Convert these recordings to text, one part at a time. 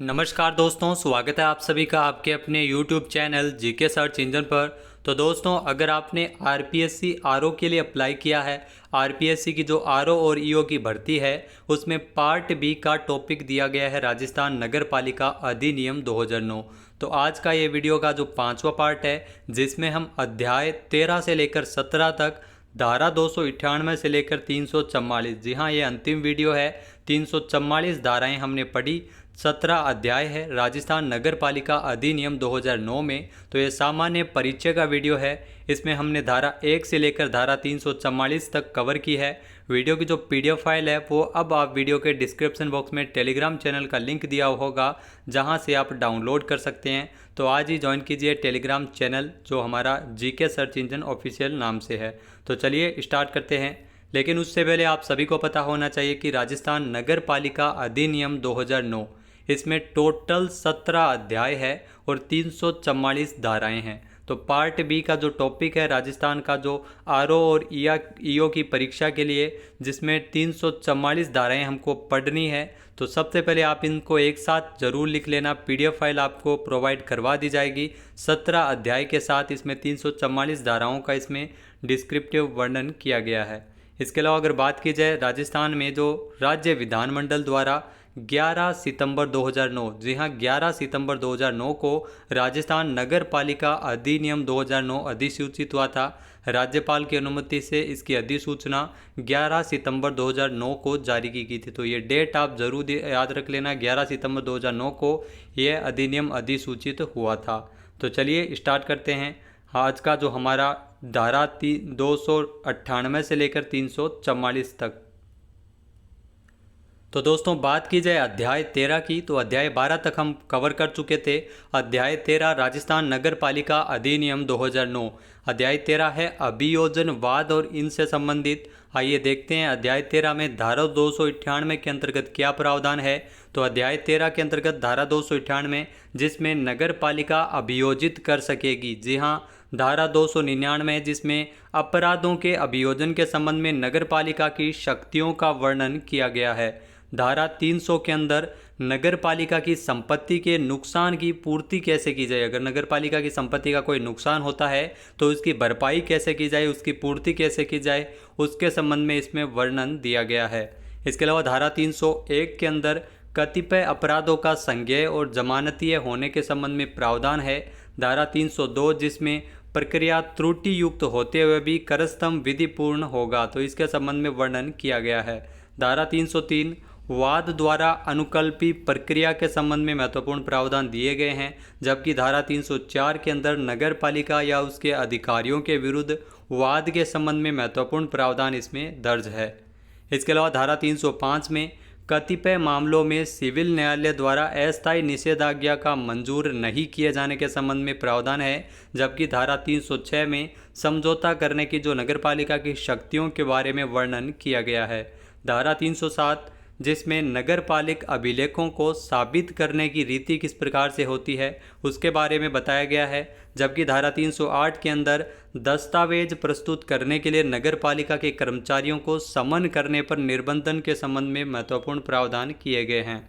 नमस्कार दोस्तों, स्वागत है आप सभी का आपके अपने YouTube channel GK search engine पर। तो दोस्तों, अगर आपने आरपीएससी आरओ के लिए अप्लाई किया है, आरपीएससी की जो आरओ और ईओ की भर्ती है उसमें पार्ट बी का टॉपिक दिया गया है राजस्थान नगर पालिका अधिनियम 2009। तो आज का ये वीडियो का जो 5वां पार्ट है, जिसमें हम अध्याय 13 से लेकर 17 तक, धारा 298 से लेकर 344, जी हाँ ये अंतिम वीडियो है। 344 धाराएं हमने पढ़ी, 17 अध्याय है राजस्थान नगर पालिका अधिनियम 2009 में। तो ये सामान्य परिचय का वीडियो है। इसमें हमने धारा 1 से लेकर धारा 344 तक कवर की है। वीडियो की जो पीडीएफ फाइल है वो अब आप वीडियो के डिस्क्रिप्शन बॉक्स में टेलीग्राम चैनल का लिंक दिया होगा, जहां से आप डाउनलोड कर सकते हैं। तो आज ही ज्वाइन कीजिए टेलीग्राम चैनल, जो हमारा जीके सर्च इंजन ऑफिशियल नाम से है। तो चलिए स्टार्ट करते हैं। लेकिन उससे पहले आप सभी को पता होना चाहिए कि राजस्थान नगर पालिका अधिनियम 2009, इसमें टोटल 17 अध्याय है और 344 धाराएं हैं। तो पार्ट बी का जो टॉपिक है राजस्थान का जो आरओ और ईओ की परीक्षा के लिए, जिसमें 344 धाराएं हमको पढ़नी है। तो सबसे पहले आप इनको एक साथ ज़रूर लिख लेना। पीडीएफ फाइल आपको प्रोवाइड करवा दी जाएगी 17 अध्याय के साथ। इसमें 344 धाराओं का इसमें डिस्क्रिप्टिव वर्णन किया गया है। इसके अलावा अगर बात की जाए, राजस्थान में जो राज्य विधानमंडल द्वारा 11 सितंबर 2009, जी हाँ 11 सितंबर 2009 को राजस्थान नगर पालिका अधिनियम 2009 अधिसूचित हुआ था। राज्यपाल की अनुमति से इसकी अधिसूचना 11 सितंबर 2009 को जारी की गई थी। तो ये डेट आप जरूर याद रख लेना, 11 सितंबर 2009 को यह अधिनियम अधिसूचित हुआ था। तो चलिए स्टार्ट करते हैं आज का जो हमारा धारा 298 से लेकर 344 तक। तो दोस्तों, बात की जाए अध्याय 13 की, तो अध्याय 12 तक हम कवर कर चुके थे। अध्याय 13 राजस्थान नगर पालिका अधिनियम 2009। अध्याय 13 है अभियोजनवाद और इनसे संबंधित। आइए देखते हैं अध्याय 13 में धारा 298 के अंतर्गत क्या प्रावधान है। तो अध्याय 13 के अंतर्गत धारा 298, जिसमें नगर पालिका अभियोजित कर सकेगी। जी हाँ, धारा 299 जिसमें अपराधों के अभियोजन के संबंध में नगर पालिका की शक्तियों का वर्णन किया गया है। धारा 300 के अंदर नगर पालिका की संपत्ति के नुकसान की पूर्ति कैसे की जाए। अगर नगर पालिका की संपत्ति का कोई नुकसान होता है तो उसकी भरपाई कैसे की जाए, उसकी पूर्ति कैसे की जाए, उसके संबंध में इसमें वर्णन दिया गया है। इसके अलावा धारा 301 के अंदर कतिपय अपराधों का संज्ञेय और जमानतीय होने के संबंध में प्रावधान है। धारा 302 जिसमें प्रक्रिया त्रुटि युक्त होते हुए भी करस्तम विधि पूर्ण होगा, तो इसके संबंध में वर्णन किया गया है। धारा 303 वाद द्वारा अनुकल्पी प्रक्रिया के संबंध में महत्वपूर्ण प्रावधान दिए गए हैं। जबकि धारा 304 के अंदर नगर पालिका या उसके अधिकारियों के विरुद्ध वाद के संबंध में महत्वपूर्ण प्रावधान इसमें दर्ज है। इसके अलावा धारा 305 में कतिपय मामलों में सिविल न्यायालय द्वारा अस्थायी निषेधाज्ञा का मंजूर नहीं किए जाने के संबंध में प्रावधान है। जबकि धारा 306 में समझौता करने की जो नगरपालिका की शक्तियों के बारे में वर्णन किया गया है। धारा 307 जिसमें नगरपालिक अभिलेखों को साबित करने की रीति किस प्रकार से होती है उसके बारे में बताया गया है। जबकि धारा 308 के अंदर दस्तावेज प्रस्तुत करने के लिए नगरपालिका के कर्मचारियों को समन करने पर निर्बंधन के संबंध में महत्वपूर्ण प्रावधान किए गए हैं।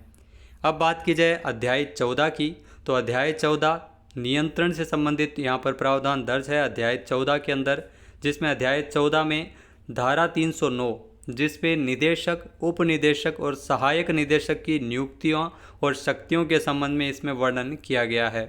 अब बात की जाए अध्याय 14 की, तो अध्याय 14 नियंत्रण से संबंधित यहाँ पर प्रावधान दर्ज है अध्याय 14 के अंदर, जिसमें अध्याय 14 में धारा 309 जिसमें निदेशक, उप निदेशक और सहायक निदेशक की नियुक्तियों और शक्तियों के संबंध में इसमें वर्णन किया गया है।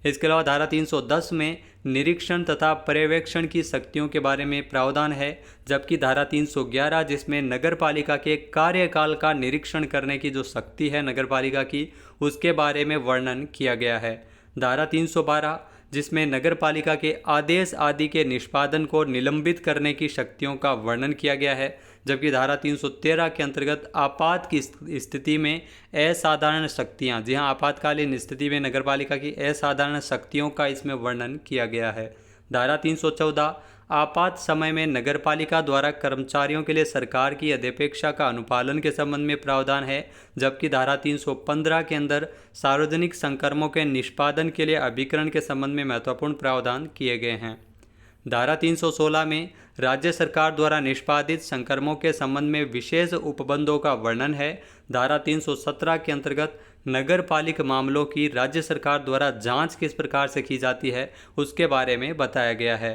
इसके अलावा धारा 310 में निरीक्षण तथा पर्यवेक्षण की शक्तियों के बारे में प्रावधान है। जबकि धारा 311 जिसमें नगरपालिका के कार्यकाल का निरीक्षण करने की जो शक्ति है नगरपालिका की, उसके बारे में वर्णन किया गया है। धारा 312 जिसमें नगरपालिका के आदेश आदि के निष्पादन को निलंबित करने की शक्तियों का वर्णन किया गया है। जबकि धारा 313 के अंतर्गत आपात की स्थिति में असाधारण शक्तियां, जी हाँ आपातकालीन स्थिति में नगरपालिका की असाधारण शक्तियों का इसमें वर्णन किया गया है। धारा 314 आपात समय में नगरपालिका द्वारा कर्मचारियों के लिए सरकार की अध्यपेक्षा का अनुपालन के संबंध में प्रावधान है। जबकि धारा 315 के अंदर सार्वजनिक संकर्मों के निष्पादन के लिए अभिकरण के संबंध में महत्वपूर्ण प्रावधान किए गए हैं। धारा 316 में राज्य सरकार द्वारा निष्पादित संकर्मों के संबंध में विशेष उपबंधों का वर्णन है। धारा 317 के अंतर्गत नगर पालिक मामलों की राज्य सरकार द्वारा जांच किस प्रकार से की जाती है उसके बारे में बताया गया है।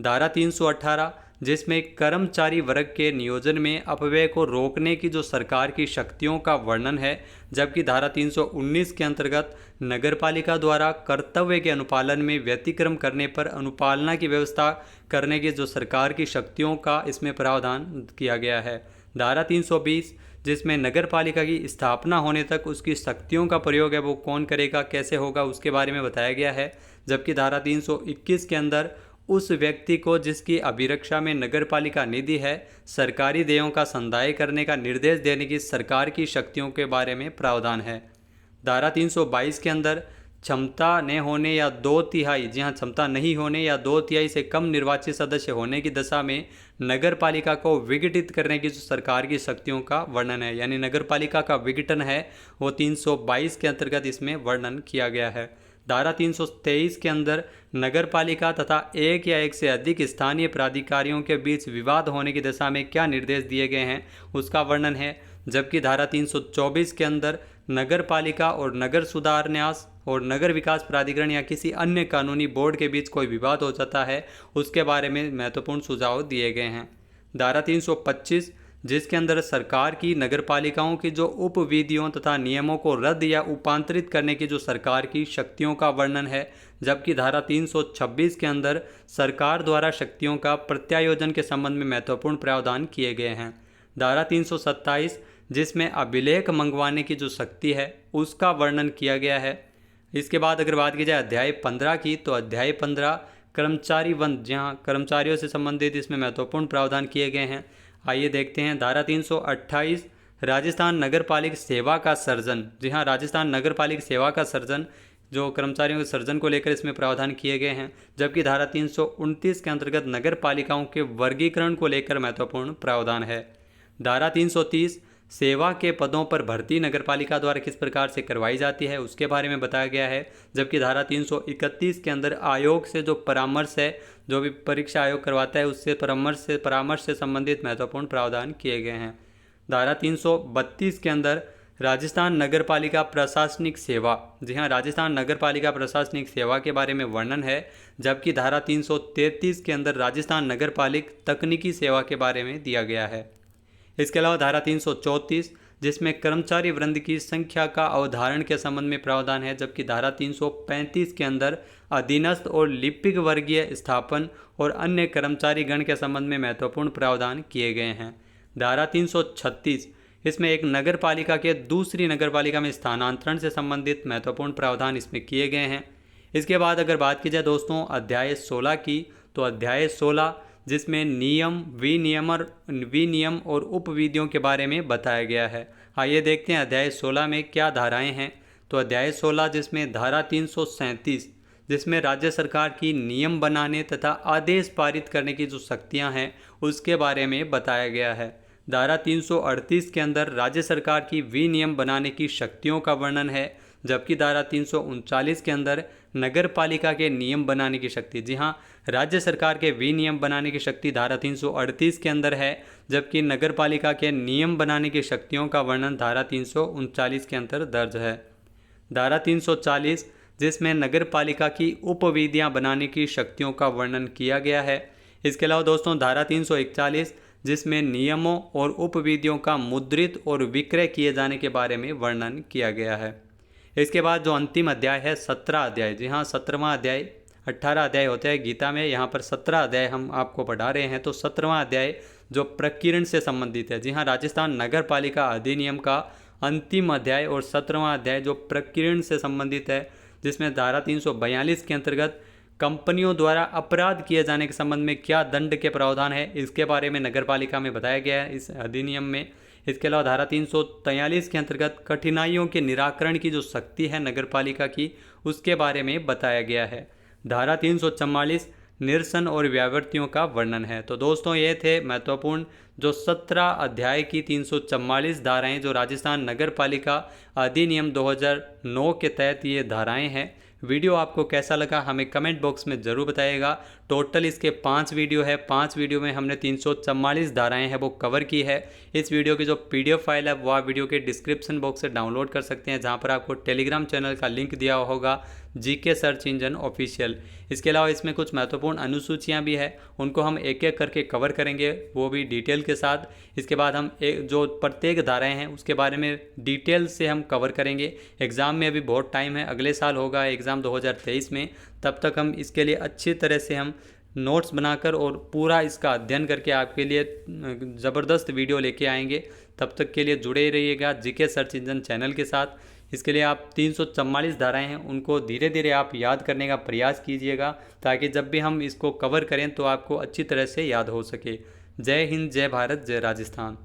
धारा 318 जिसमें कर्मचारी वर्ग के नियोजन में अपव्यय को रोकने की जो सरकार की शक्तियों का वर्णन है, जबकि धारा 319 के अंतर्गत नगरपालिका द्वारा कर्तव्य के अनुपालन में व्यतिक्रम करने पर अनुपालना की व्यवस्था करने की जो सरकार की शक्तियों का इसमें प्रावधान किया गया है। धारा 320 जिसमें नगरपालिका की स्थापना होने तक उसकी शक्तियों का प्रयोग है वो कौन करेगा, कैसे होगा, उसके बारे में बताया गया है। जबकि धारा 321 के अंदर उस व्यक्ति को जिसकी अभिरक्षा में नगरपालिका निधि है सरकारी देयों का संदाय करने का निर्देश देने की सरकार की शक्तियों के बारे में प्रावधान है। धारा 322 के अंदर क्षमता न होने या 2/3 जी हाँ क्षमता नहीं होने या 2/3 से कम निर्वाचित सदस्य होने की दशा में नगरपालिका को विघटित करने की जो सरकार की शक्तियों का वर्णन है, यानी नगरपालिका का विघटन है वो 322 के अंतर्गत इसमें वर्णन किया गया है। धारा 323 के अंदर नगरपालिका तथा एक या एक से अधिक स्थानीय प्राधिकारियों के बीच विवाद होने की दशा में क्या निर्देश दिए गए हैं उसका वर्णन है। जबकि धारा 324 के अंदर नगरपालिका और नगर सुधार न्यास और नगर विकास प्राधिकरण या किसी अन्य कानूनी बोर्ड के बीच कोई विवाद हो जाता है उसके बारे में महत्वपूर्ण सुझाव दिए गए हैं। धारा 325 जिसके अंदर सरकार की नगरपालिकाओं की जो उप विधियों तथा नियमों को रद्द या उपांतरित करने की जो सरकार की शक्तियों का वर्णन है। जबकि धारा 326 के अंदर सरकार द्वारा शक्तियों का प्रत्यायोजन के संबंध में महत्वपूर्ण प्रावधान किए गए हैं। धारा 327 जिसमें अभिलेख मंगवाने की जो शक्ति है उसका वर्णन किया गया है। इसके बाद अगर बात की जाए अध्याय 15 की, तो अध्याय 15 कर्मचारी वन, जहाँ कर्मचारियों से संबंधित इसमें महत्वपूर्ण प्रावधान किए गए हैं। आइए देखते हैं। धारा 328 राजस्थान नगरपालिक सेवा का सर्जन, जी हाँ राजस्थान नगरपालिक सेवा का सर्जन, जो कर्मचारियों के सर्जन को लेकर इसमें प्रावधान किए गए हैं। जबकि धारा 329 के अंतर्गत नगर पालिकाओं के वर्गीकरण को लेकर महत्वपूर्ण प्रावधान है। धारा 330 सेवा के पदों पर भर्ती नगरपालिका द्वारा किस प्रकार से करवाई जाती है उसके बारे में बताया गया है। जबकि धारा 331 के अंदर आयोग से जो परामर्श है, जो भी परीक्षा आयोग करवाता है उससे परामर्श से संबंधित महत्वपूर्ण प्रावधान किए गए हैं। धारा 332 के अंदर राजस्थान नगरपालिका प्रशासनिक सेवा, जी हाँ राजस्थान नगरपालिका प्रशासनिक सेवा के बारे में वर्णन है। जबकि धारा 333 के अंदर राजस्थान नगरपालिक तकनीकी सेवा के बारे में दिया गया है। इसके अलावा धारा 334 जिसमें कर्मचारी वृंद की संख्या का अवधारण के संबंध में प्रावधान है। जबकि धारा 335 के अंदर अधीनस्थ और लिपिक वर्गीय स्थापन और अन्य कर्मचारी गण के संबंध में महत्वपूर्ण प्रावधान किए गए हैं। धारा 336 इसमें एक नगर पालिका के दूसरी नगर पालिका में स्थानांतरण से संबंधित महत्वपूर्ण प्रावधान इसमें किए गए हैं। इसके बाद अगर बात की जाए दोस्तों अध्याय 16 की, तो अध्याय 16 जिसमें नियम विनियम और उपविधियों के बारे में बताया गया है। आइए देखते हैं अध्याय 16 में क्या धाराएं हैं। तो अध्याय 16 जिसमें धारा 337 जिसमें राज्य सरकार की नियम बनाने तथा आदेश पारित करने की जो शक्तियां हैं उसके बारे में बताया गया है। धारा 338 के अंदर राज्य सरकार की विनियम बनाने की शक्तियों का वर्णन है। जबकि धारा 339 के अंदर नगर पालिका के नियम बनाने की शक्ति, जी हाँ राज्य सरकार के विनियम बनाने की शक्ति धारा 338 के अंदर है। जबकि नगर पालिका के नियम बनाने की शक्तियों का वर्णन धारा 339 के अंदर दर्ज है। धारा 340 जिसमें नगर पालिका की उपविधियाँ बनाने की शक्तियों का वर्णन किया गया है। इसके अलावा दोस्तों धारा 341 जिसमें नियमों और उपविधियों का मुद्रित और विक्रय किए जाने के बारे में वर्णन किया गया है। इसके बाद जो अंतिम अध्याय है 17 अध्याय, जी हाँ 17वां अध्याय, 18 अध्याय होते हैं गीता में, यहाँ पर 17 अध्याय हम आपको पढ़ा रहे हैं। तो 17वां अध्याय जो प्रकीर्ण से संबंधित है, जी हाँ राजस्थान नगर पालिका अधिनियम का अंतिम अध्याय और 17वां अध्याय जो प्रकीर्ण से संबंधित है, जिसमें धारा 342 के अंतर्गत कंपनियों द्वारा अपराध किए जाने के संबंध में क्या दंड के प्रावधान है इसके बारे में नगर पालिका में बताया गया है इस अधिनियम में। इसके अलावा धारा 343 के अंतर्गत कठिनाइयों के निराकरण की जो शक्ति है नगर पालिका की उसके बारे में बताया गया है। धारा 344 निरसन और व्यावृत्तियों का वर्णन है। तो दोस्तों ये थे महत्वपूर्ण जो 17 अध्याय की 344 धाराएं जो राजस्थान नगर पालिका अधिनियम 2009 के तहत ये धाराएं हैं वीडियो आपको कैसा लगा हमें कमेंट बॉक्स में ज़रूर बताइएगा। टोटल इसके 5 वीडियो है, 5 वीडियो में हमने 344 धाराएं हैं वो कवर की है। इस वीडियो की जो PDF फाइल है वो आप वीडियो के डिस्क्रिप्शन बॉक्स से डाउनलोड कर सकते हैं, जहां पर आपको टेलीग्राम चैनल का लिंक दिया होगा, GK सर्च इंजन ऑफिशियल। इसके अलावा इसमें कुछ महत्वपूर्ण अनुसूचियां भी है, उनको हम एक एक करके कवर करेंगे, वो भी डिटेल के साथ। इसके बाद हम जो प्रत्येक धाराएं हैं उसके बारे में डिटेल से हम कवर करेंगे। एग्ज़ाम में अभी बहुत टाइम है, अगले साल होगा एग्ज़ाम 2023 में, तब तक हम इसके लिए अच्छी तरह से हम नोट्स बनाकर और पूरा इसका अध्ययन करके आपके लिए ज़बरदस्त वीडियो लेके आएंगे। तब तक के लिए जुड़े रहिएगा GK सर्च इंजन चैनल के साथ। इसके लिए आप 344 धाराएं हैं उनको धीरे धीरे आप याद करने का प्रयास कीजिएगा, ताकि जब भी हम इसको कवर करें तो आपको अच्छी तरह से याद हो सके। जय हिंद, जय भारत, जय राजस्थान।